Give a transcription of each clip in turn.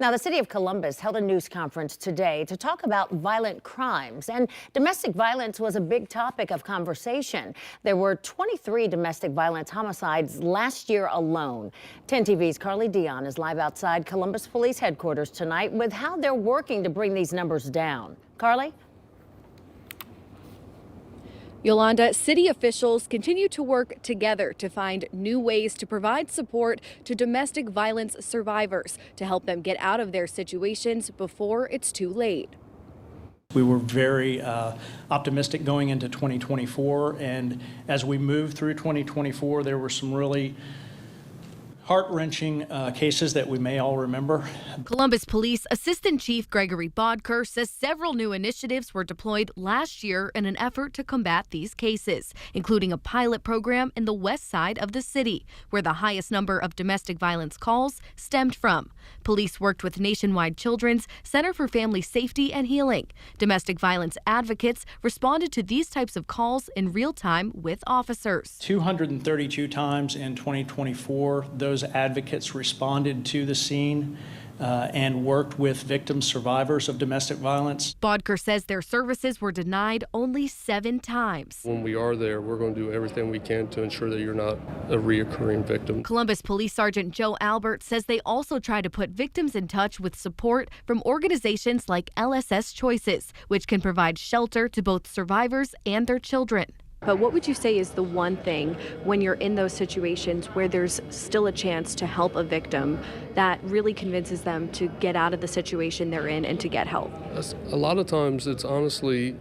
Now, the city of Columbus held a news conference today to talk about violent crimes, and domestic violence was a big topic of conversation. There were 23 domestic violence homicides last year alone. 10 TV's Carly Dion is live outside Columbus Police Headquarters tonight with how they're working to bring these numbers down. Carly? Yolanda, city officials continue to work together to find new ways to provide support to domestic violence survivors to help them get out of their situations before it's too late. We were very optimistic going into 2024, and as we moved through 2024, there were some really heart-wrenching cases that we may all remember. Columbus Police Assistant Chief Gregory Bodker says several new initiatives were deployed last year in an effort to combat these cases, including a pilot program in the west side of the city, where the highest number of domestic violence calls stemmed from. Police worked with Nationwide Children's Center for Family Safety and Healing. Domestic violence advocates responded to these types of calls in real time with officers. 232 times in 2024, those advocates responded to the scene and worked with victims, survivors of domestic violence. Bodker says their services were denied only 7 times. When we are there, we're going to do everything we can to ensure that you're not a reoccurring victim. Columbus Police Sergeant Joe Albert says they also try to put victims in touch with support from organizations like LSS Choices, which can provide shelter to both survivors and their children. But what would you say is the one thing when you're in those situations where there's still a chance to help a victim that really convinces them to get out of the situation they're in and to get help? A lot of times it's honestly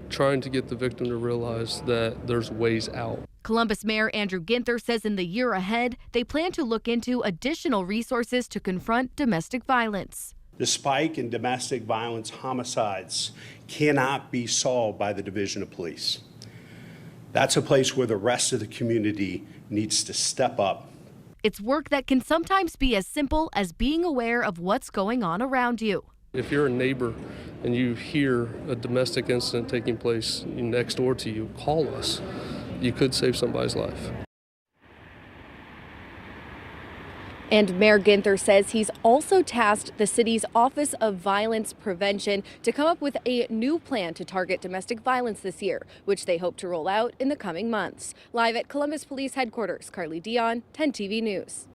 trying to get the victim to realize that there's ways out. Columbus Mayor Andrew Ginther says in the year ahead, they plan to look into additional resources to confront domestic violence. The spike in domestic violence homicides cannot be solved by the Division of Police. That's a place where the rest of the community needs to step up. It's work that can sometimes be as simple as being aware of what's going on around you. If you're a neighbor and you hear a domestic incident taking place next door to you, call us. You could save somebody's life. And Mayor Ginther says he's also tasked the city's Office of Violence Prevention to come up with a new plan to target domestic violence this year, which they hope to roll out in the coming months. Live at Columbus Police Headquarters, Carly Dion, 10 TV News.